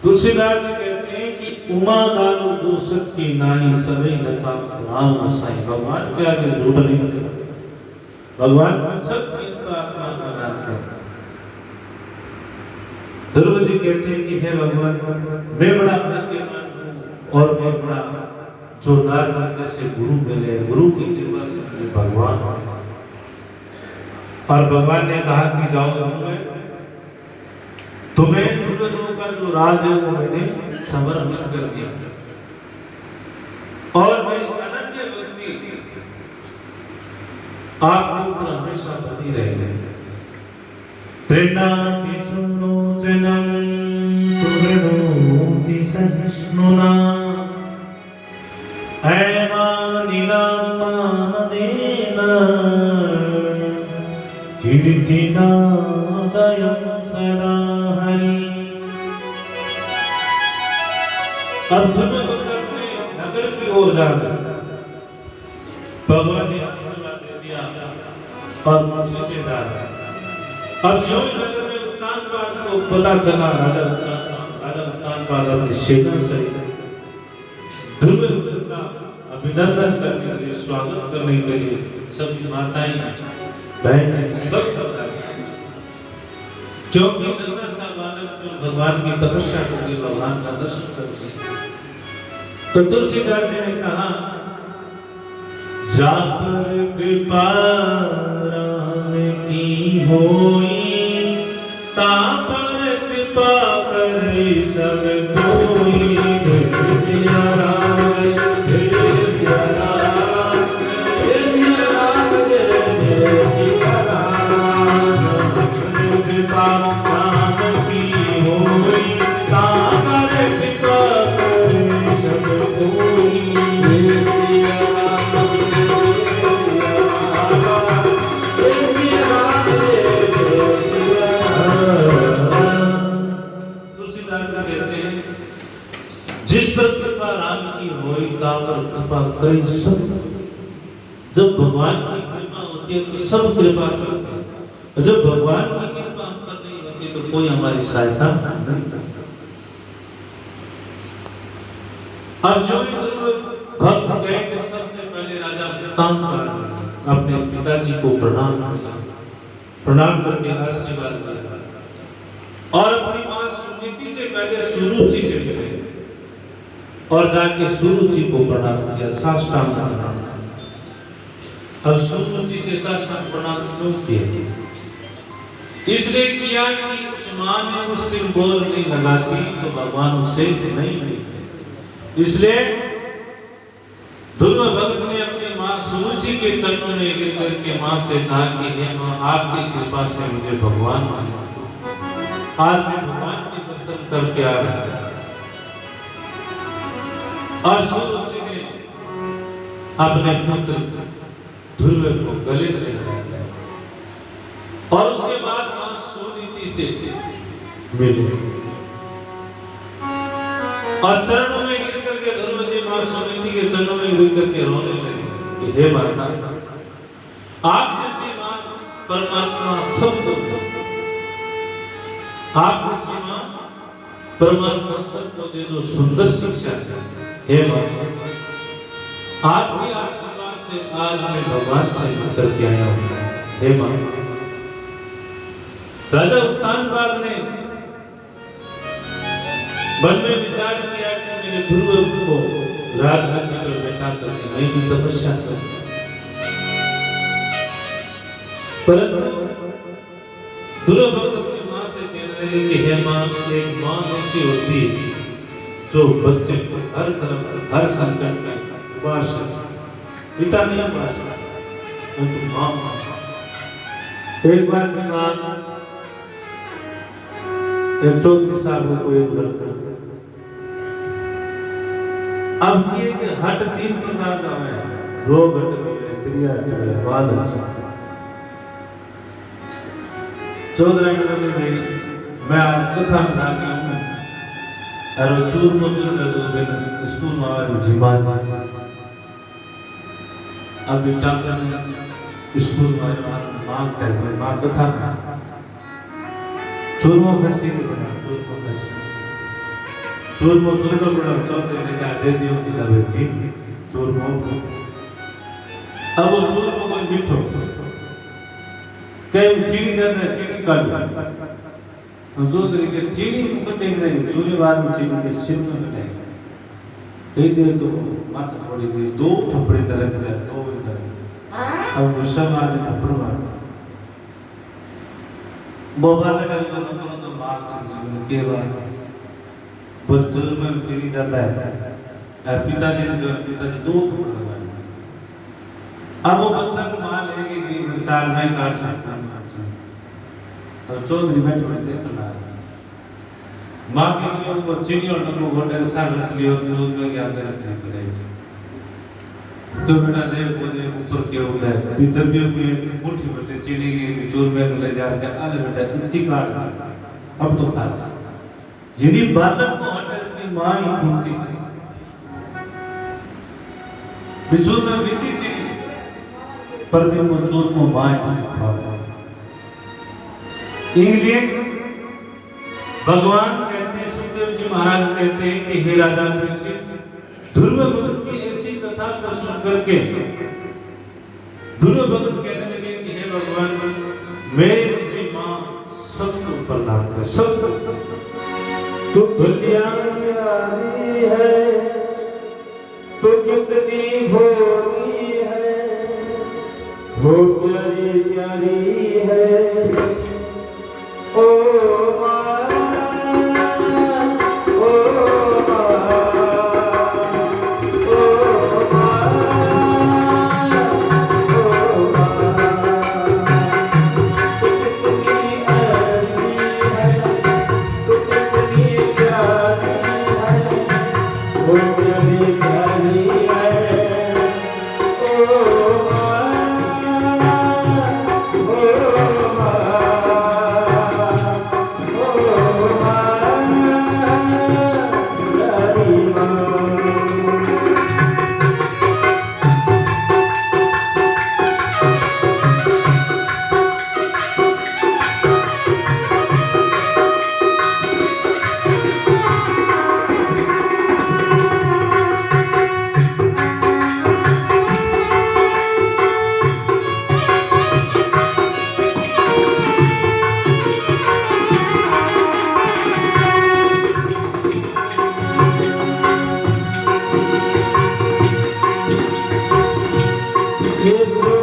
तुलसीदास जी कहते हैं कि उमा दारू दूसत की नाई सवे नचा राम साईं। भगवान के आगे झूठ नहीं बोलते, भगवान सबकी आत्मा का नाम है। ध्रुव जी कहते हैं कि हे भगवान, मैं बड़ा भाग्यवान हूं और मैं बड़ा जोरदार जैसे गुरु मिले, गुरु की कृपा से मुझे भगवान। और भगवान ने कहा कि जाओ मैं तुम्हें जगतों का जो राज है वो मैंने समर्पित कर दिया और मेरी अनन्य भक्ति आपके ऊपर हमेशा बनी रहेगी। प्रेरणाति सुलोचनम तुरणोति सहिष्णुना ऐवानिलामाननेन कीर्तिनादयं सदा हरि। अब दोनों भक्त अपने नगर की ओर जा रहे, भगवान ने आशीर्वाद दे दिया और उसी से जा रहे। अब जो नगर में उत्तानपाद को पता चला, राजा उत्तानपाद अपनी सेना से ध्रुव का अभिनंदन करने के लिए, स्वागत करने के लिए सभी माताएं बहनें सब क्योंकि नन्हा सा बालक जो भगवान की तपस्या करके भगवान का दर्शन करते। तो तुलसीदास जी ने कहा, जा पर कृपा राम की होई, ता पर कृपा करे सब कोई। सिया राम जय सिया राम, जय सिया राम, जय सिया राम। कृपा राम की होई, ता पर कृपा करे सब कोई। जय सिया राम, जय सिया राम, जय सिया राम। तुलसीदास जी कहते हैं, जिस पर कृपा राम की होई, ता पर कृपा कई सब। जब भगवान की कृपा होती है तो सब कृपा करते हैं, और जब भगवान की कृपा हम पर नहीं होती तो कोई हमारी सहायता नहीं करता। अब जो भक्त गए तो सबसे पहले राजा उत्तानपाद अपने पिताजी को प्रणाम किया, प्रणाम करके आशीर्वाद दिया और अपनी मां सुनीति से पहले सुरुचि से मिले और जाके सुरुचि को प्रणाम किया, साष्टांग प्रणाम। अब सुरुचि से साष्टांग प्रणाम क्यों किया? इसलिए किया कि उस मां ने उस दिन बोल नहीं लगाती तो भगवान उससे नहीं मिलते। इसलिए ध्रुव भक्त ने अपनी मां सुरुचि के चरणों में गिर करके मां से कहा कि हे मां, आपकी कृपा से मुझे भगवान मिला, आज मैं भगवान के दर्शन करके आ रहा हूं। और सुरुचि ने अपने पुत्र ध्रुव को गले से लगाया और उसके बाद मां सुनीति से मिले और चरणों में गिर करके ध्रुव जी मां सुनीति के चरणों में गिर करके रोने लगे कि हे माता, आप जैसी मां परमात्मा सबको, आप जैसी मां परमात्मा सबको दे दो सुंदर शिक्षा है। हे माता, आपके आशीर्वाद से आज मैं भगवान से मिलकर के आया हूं। हे माता, राजा उत्तानपाद ने मन में विचार किया कि मेरे ध्रुव को राजगद्दी पर बैठा करके मैं भी तपस्या करूं, परंतु ध्रुव भक्त अपनी मां से कहने लगे कि हे मां, एक मां ऐसी होती है जो बच्चे को हर तरफ हर संकट में उबार सके। पिता नहीं उबार सकता, परंतु मां। एक बार की बात, एक चौधरी साहब को एक लड़का, अब ये कि हट तीन प्रकार का है, रोग हट गए, त्रिया हट गए, बाल हट गए। चौधरी ने बोले मैं आज कथा में आ गया हूँ और चूर मजूर में दो दिन स्कूल में आए जीवान। अब बेटा स्कूल में मांग करते मां कथा चूरमा खसी नहीं बना, चूरमा खसी चूरमो चूरमो बड़ा चौथे ने क्या दे दियो कि लवे जी चूरमो अब वो चूरमो कोई मीठो कई चीनी जाता है चीनी काट हम जो तरीके चीनी मुकटे गए चूरे बाद में चीनी के सिर में लगाए कई देर तो माथा थोड़ी देर दो थप्पड़ दर्द जाए दो दर्द अब गुस्सा मारने थप्पड़ मार बोबा लगा तो मार के बाद बच्चों में चीनी जाता है पिताजी दो थप्पड़ लगाए अब वो बच्चा को मार लेंगे कि चार में काट सकता है तो चौधरी बैठ बैठ देख रहा है माँ के लिए वो चीनी और नमक घोटे के साथ रख लिया और दूध में क्या कर रखने के लिए तो बेटा देव को देव ऊपर के उड़े दबियों में मुट्ठी भर ले चीनी के चूर में ले जा के आले बेटा इतनी काट अब तो खा यदि बालक को हटे उसकी माँ ही पूर्ति कर बिचूर में बीती चीनी पर भी वो चूर को माँ ही खा इंग्लैंड भगवान कहते हैं सुखदेव जी महाराज कहते हैं कि हे राजा परीक्षित ध्रुव भगत की ऐसी कथा को सुन करके ध्रुव भगत कहने लगे कि हे भगवान मेरे जैसी माँ सबको प्रदान कर सब तू कल्याणी है तो कितनी भोली है वो प्यारी प्यारी है ओ ये